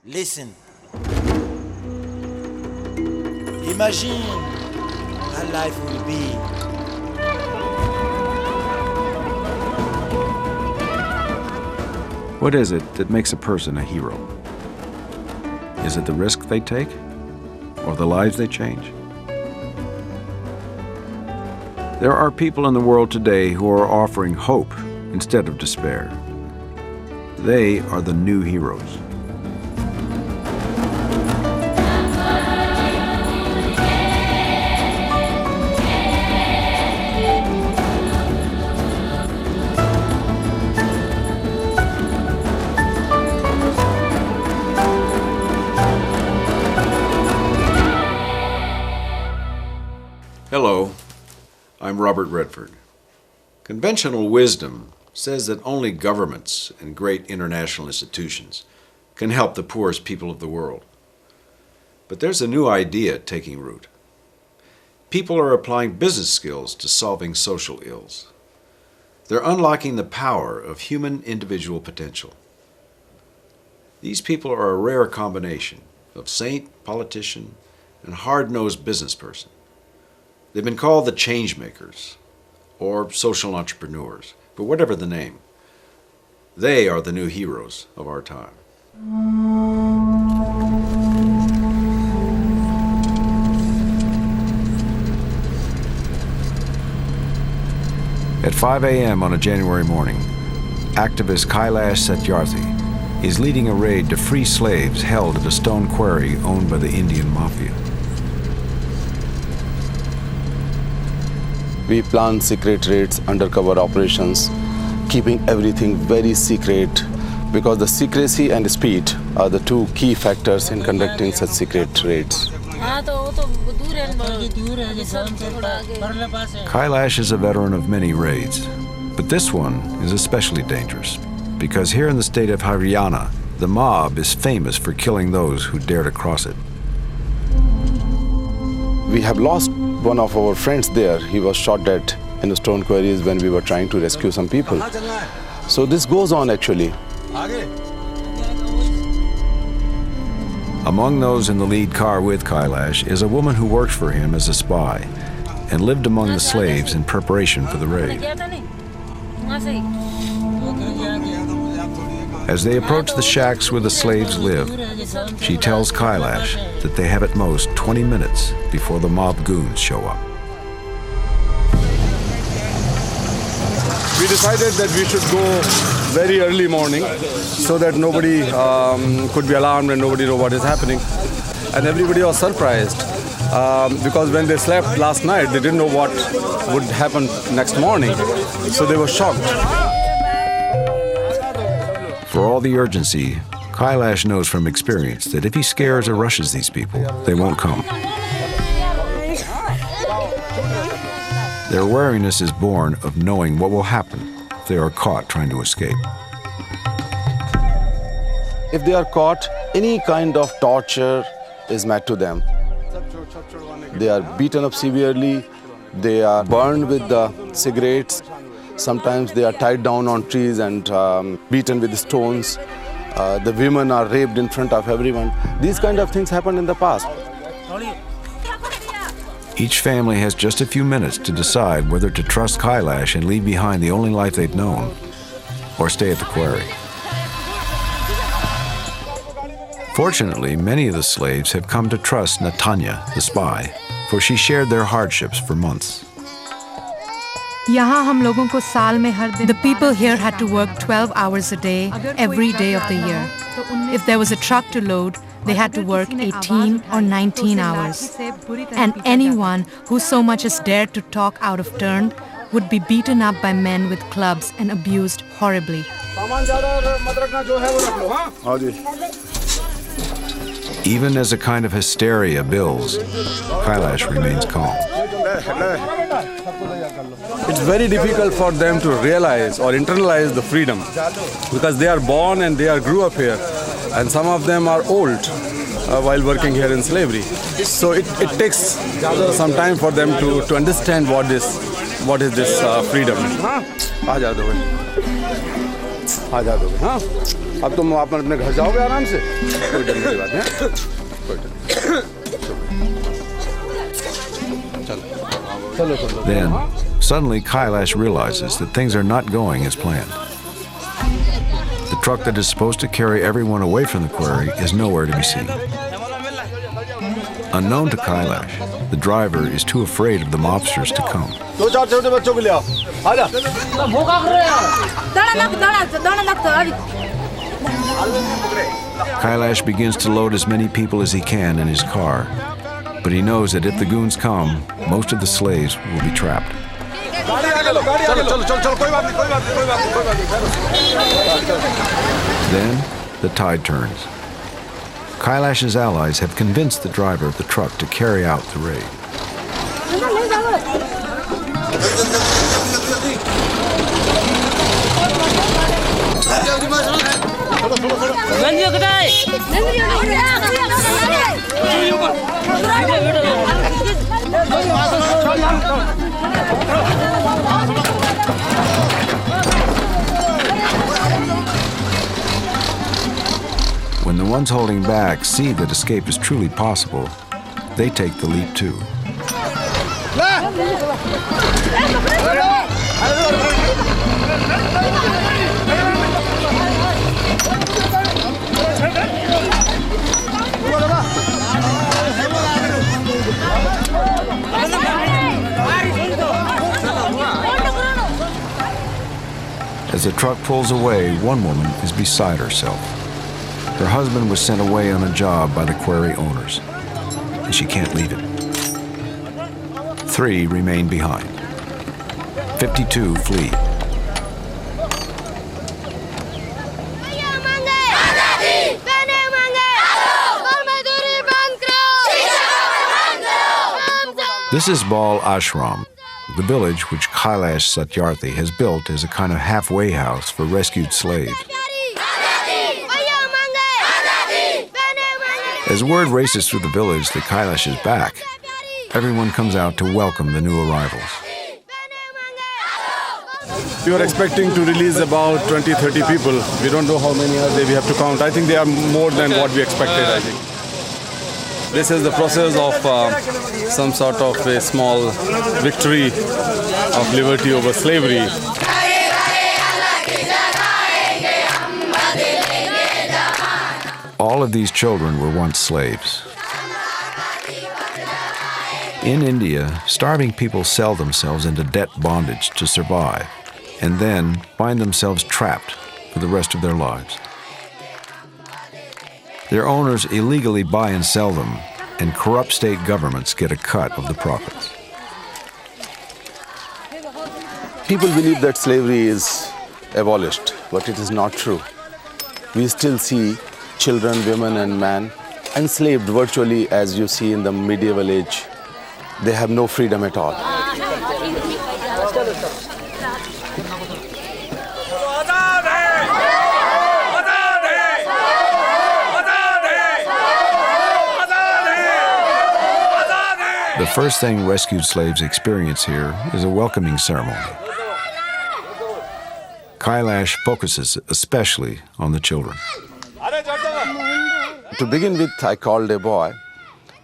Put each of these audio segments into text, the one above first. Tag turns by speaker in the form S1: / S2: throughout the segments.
S1: Listen. Imagine how life will be.
S2: What is it that makes a person a hero? Is it the risk they take? Or the lives they change? There are people in the world today who are offering hope instead of despair. They are the new heroes. Hello, I'm Robert Redford. Conventional wisdom says that only governments and great international institutions can help the poorest people of the world. But there's a new idea taking root. People are applying business skills to solving social ills. They're unlocking the power of human individual potential. These people are a rare combination of saint, politician, and hard-nosed business person. They've been called the change makers or social entrepreneurs, but whatever the name, they are the new heroes of our time. At 5 a.m. on a January morning, activist Kailash Satyarthi is leading a raid to free slaves held at a stone quarry owned by the Indian mafia.
S3: We plan secret raids, undercover operations, keeping everything very secret because the secrecy and speed are the two key factors in conducting such secret raids.
S2: Kailash is a veteran of many raids, but this one is especially dangerous because here in the state of Haryana, the mob is famous for killing those who dare to cross it.
S3: We have lost one of our friends there. He was shot dead in the stone quarries when we were trying to rescue some people. So this goes on actually.
S2: Among those in the lead car with Kailash is a woman who worked for him as a spy and lived among the slaves in preparation for the raid. As they approach the shacks where the slaves live, she tells Kailash that they have at most 20 minutes before the mob goons show up.
S4: We decided that we should go very early morning so that nobody could be alarmed and nobody know what is happening. And everybody was surprised because when they slept last night, they didn't know what would happen next morning. So they were shocked.
S2: For all the urgency, Kailash knows from experience that if he scares or rushes these people, they won't come. Their wariness is born of knowing what will happen if they are caught trying to escape.
S3: If they are caught, any kind of torture is met to them. They are beaten up severely, they are burned with the cigarettes, sometimes they are tied down on trees and beaten with stones. The women are raped in front of everyone. These kind of things happened in the past.
S2: Each family has just a few minutes to decide whether to trust Kailash and leave behind the only life they've known, or stay at the quarry. Fortunately, many of the slaves have come to trust Natanya, the spy, for she shared their hardships for months.
S5: The people here had to work 12 hours a day, every day of the year. If there was a truck to load, they had to work 18 or 19 hours. And anyone who so much as dared to talk out of turn would be beaten up by men with clubs and abused horribly.
S2: Even as a kind of hysteria builds, Kailash remains calm.
S4: It's very difficult for them to realize or internalize the freedom because they are born and they grew up here, and some of them are old while working here in slavery. So it takes some time for them to understand what is this freedom.
S3: आ जा दोगे हाँ अब तुम अपने घर जाओगे आराम से कोई डरने की बात है कोई डर चलो चलो
S2: Then, suddenly Kailash realizes that things are not going as planned. The truck that is supposed to carry everyone away from the quarry is nowhere to be seen. Unknown to Kailash, the driver is too afraid of the mobsters to come.
S3: दो चार छोटे बच्चों को ले आओ आ जा
S2: Kailash begins to load as many people as he can in his car, but he knows that if the goons come, most of the slaves will be trapped. Then, the tide turns. Kailash's allies have convinced the driver of the truck to carry out the raid. When the ones holding back see that escape is truly possible, they take the leap too. As the truck pulls away, one woman is beside herself. Her husband was sent away on a job by the quarry owners, and she can't leave him. 3 remain behind. 52 flee. This is Bal Ashram, the village which Kailash Satyarthi has built as a kind of halfway house for rescued slaves. As word races through the village that Kailash is back, everyone comes out to welcome the new arrivals.
S4: We were expecting to release about 20-30 people. We don't know how many are there. We have to count. I think they are more than what we expected, I think. This is the process of some sort of a small victory of liberty over slavery.
S2: All of these children were once slaves. In India, starving people sell themselves into debt bondage to survive, and then find themselves trapped for the rest of their lives. Their owners illegally buy and sell them, and corrupt state governments get a cut of the profits.
S3: People believe that slavery is abolished, but it is not true. We still see children, women and men enslaved virtually as you see in the medieval age. They have no freedom at all.
S2: The first thing rescued slaves experience here is a welcoming ceremony. Kailash focuses especially on the children.
S3: To begin with, I called a boy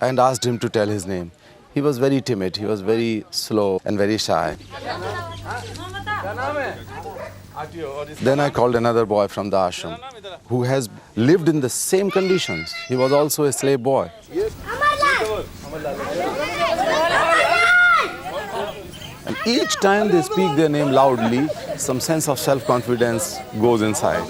S3: and asked him to tell his name. He was very timid, he was very slow and very shy. Then I called another boy from the ashram who has lived in the same conditions. He was also a slave boy. And each time they speak their name loudly, some sense of self-confidence goes inside.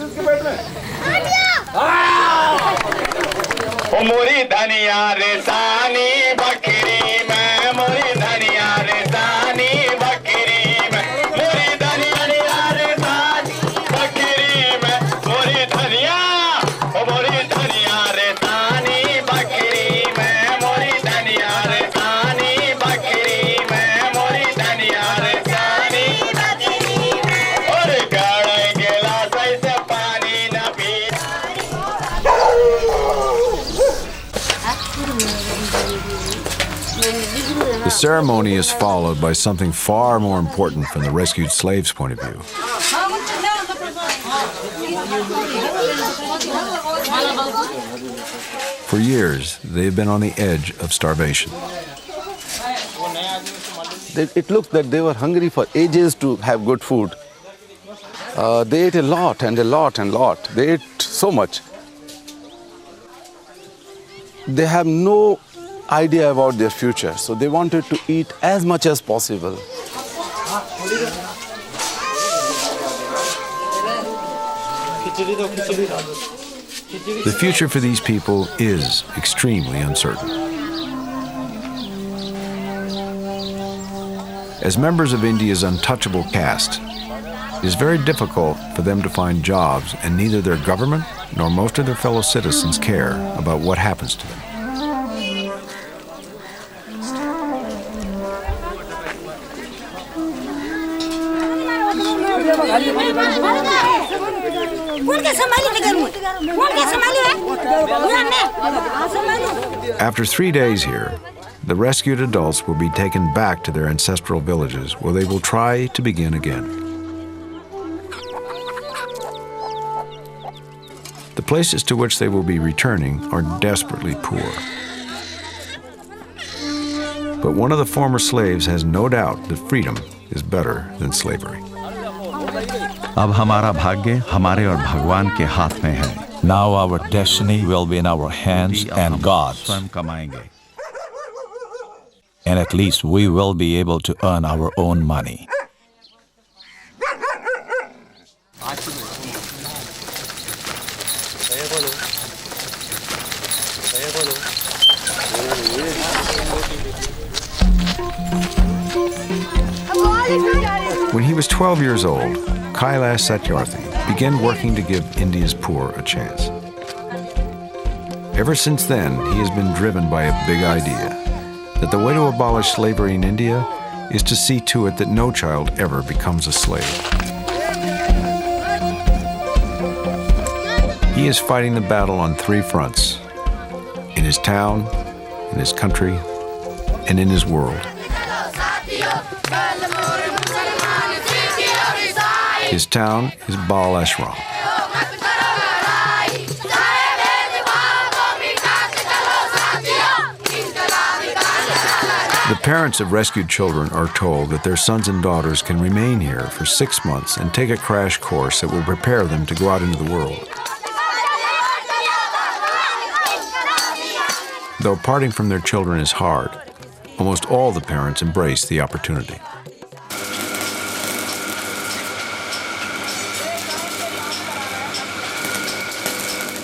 S2: The ceremony is followed by something far more important from the rescued slaves' point of view. For years, they have been on the edge of starvation.
S3: It looked that they were hungry for ages to have good food. They ate a lot and a lot and lot. They ate so much. They have no idea about their future, so they wanted to eat as much as possible.
S2: The future for these people is extremely uncertain. As members of India's untouchable caste, it is very difficult for them to find jobs, and neither their government nor most of their fellow citizens care about what happens to them. After 3 days here, the rescued adults will be taken back to their ancestral villages where they will try to begin again. The places to which they will be returning are desperately poor. But one of the former slaves has no doubt that freedom is better than slavery.
S6: अब हमारा भाग्य हमारे और भगवान के हाथ में है.
S7: Now our destiny will be in our hands and God's.
S6: स्वयं कमाएंगे.
S7: And at least we will be able to earn our own money.
S2: When he was 12 years old, Kailash Satyarthi began working to give India's poor a chance. Ever since then, he has been driven by a big idea, that the way to abolish slavery in India is to see to it that no child ever becomes a slave. He is fighting the battle on 3 fronts: in his town, in his country, and in his world. His town is Bal Ashram. The parents of rescued children are told that their sons and daughters can remain here for 6 months and take a crash course that will prepare them to go out into the world. Though parting from their children is hard, almost all the parents embrace the opportunity.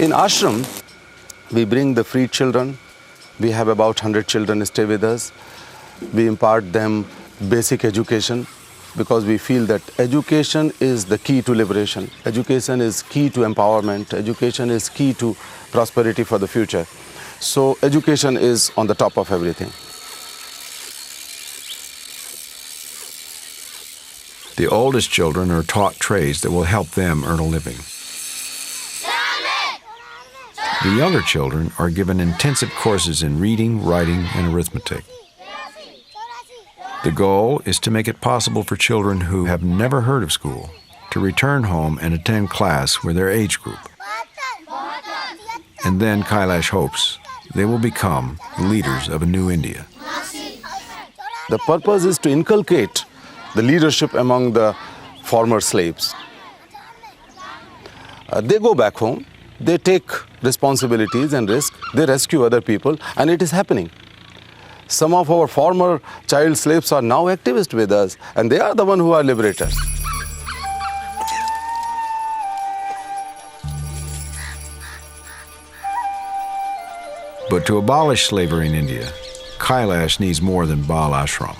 S3: In ashram, we bring the freed children. We have about 100 children stay with us. We impart them basic education because we feel that education is the key to liberation. Education is key to empowerment. Education is key to prosperity for the future. So education is on the top of everything.
S2: The oldest children are taught trades that will help them earn a living. The younger children are given intensive courses in reading, writing, and arithmetic. The goal is to make it possible for children who have never heard of school to return home and attend class with their age group. And then Kailash hopes they will become leaders of a new India.
S3: The purpose is to inculcate the leadership among the former slaves. They go back home, they take responsibilities and risk, they rescue other people, and it is happening. Some of our former child slaves are now activists with us, and they are the ones who are liberators.
S2: But to abolish slavery in India, Kailash needs more than Bal Ashram.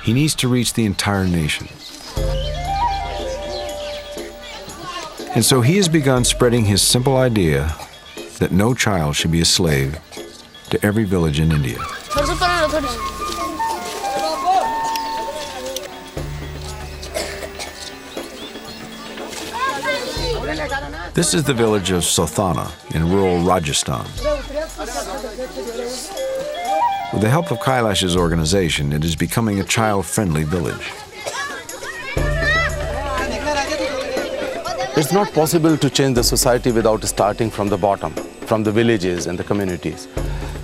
S2: He needs to reach the entire nation. And so he has begun spreading his simple idea that no child should be a slave to every village in India. This is the village of Sothana in rural Rajasthan. With the help of Kailash's organization, it is becoming a child-friendly village.
S3: It's not possible to change the society without starting from the bottom, from the villages and the communities.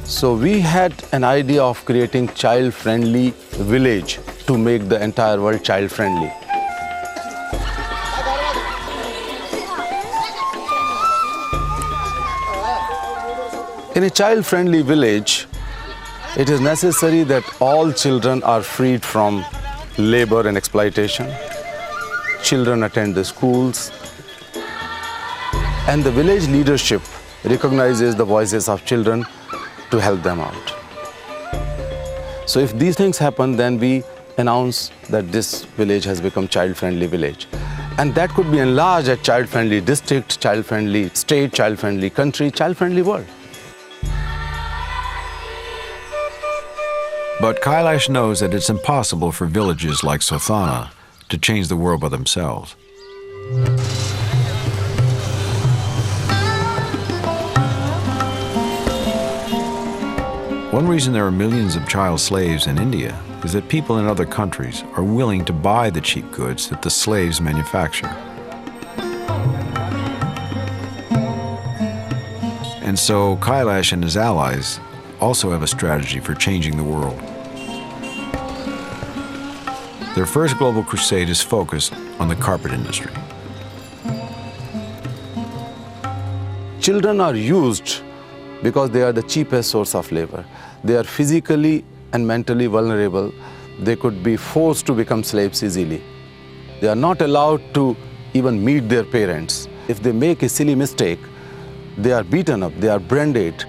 S3: So we had an idea of creating child-friendly village to make the entire world child-friendly. In a child-friendly village, it is necessary that all children are freed from labor and exploitation. Children attend the schools, and the village leadership recognizes the voices of children to help them out. So if these things happen, then we announce that this village has become child-friendly village. And that could be enlarged at child-friendly district, child-friendly state, child-friendly country, child-friendly world.
S2: But Kailash knows that it's impossible for villages like Sothana to change the world by themselves. One reason there are millions of child slaves in India is that people in other countries are willing to buy the cheap goods that the slaves manufacture. And so Kailash and his allies also have a strategy for changing the world. Their first global crusade is focused on the carpet industry.
S3: Children are used because they are the cheapest source of labor. They are physically and mentally vulnerable. They could be forced to become slaves easily. They are not allowed to even meet their parents. If they make a silly mistake, they are beaten up, they are branded.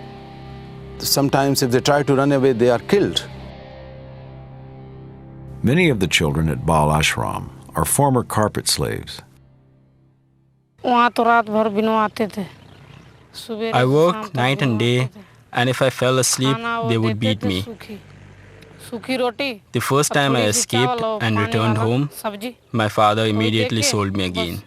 S3: Sometimes if they try to run away, they are killed.
S2: Many of the children at Bal Ashram are former carpet slaves.
S8: I worked night and day, and if I fell asleep, they would beat me. The first time I escaped and returned home, my father immediately sold me again.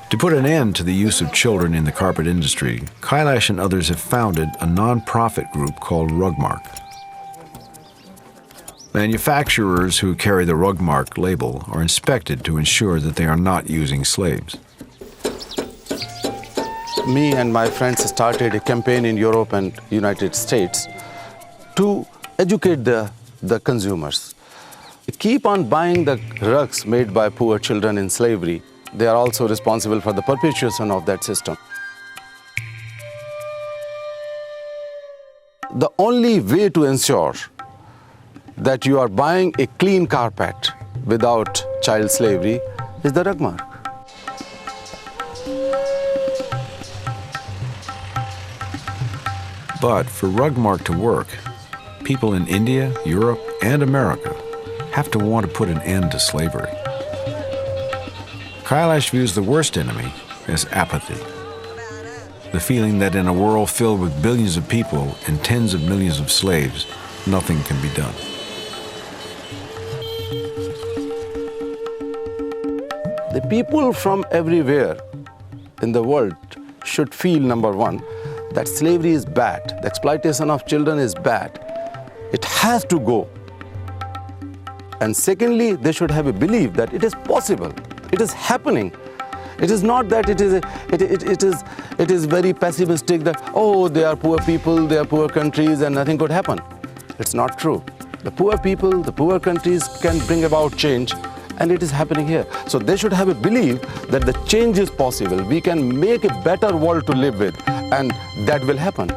S2: To put an end to the use of children in the carpet industry, Kailash and others have founded a non-profit group called Rugmark. Manufacturers who carry the Rugmark label are inspected to ensure that they are not using slaves.
S3: Me and my friends started a campaign in Europe and United States to educate the consumers. Keep on buying the rugs made by poor children in slavery. They are also responsible for the perpetuation of that system. The only way to ensure that you are buying a clean carpet without child slavery is the Rugmark.
S2: But for Rugmark to work, people in India, Europe, and America have to want to put an end to slavery. Kailash views the worst enemy as apathy. The feeling that in a world filled with billions of people and tens of millions of slaves, nothing can be done.
S3: The people from everywhere in the world should feel, number one, that slavery is bad, the exploitation of children is bad. It has to go. And secondly, they should have a belief that it is possible, it is happening. It is not that it is very pessimistic that, oh, they are poor people, they are poor countries and nothing could happen. It's not true. The poor people, the poor countries can bring about change, and it is happening here. So they should have a belief that the change is possible. We can make a better world to live with, and that will happen.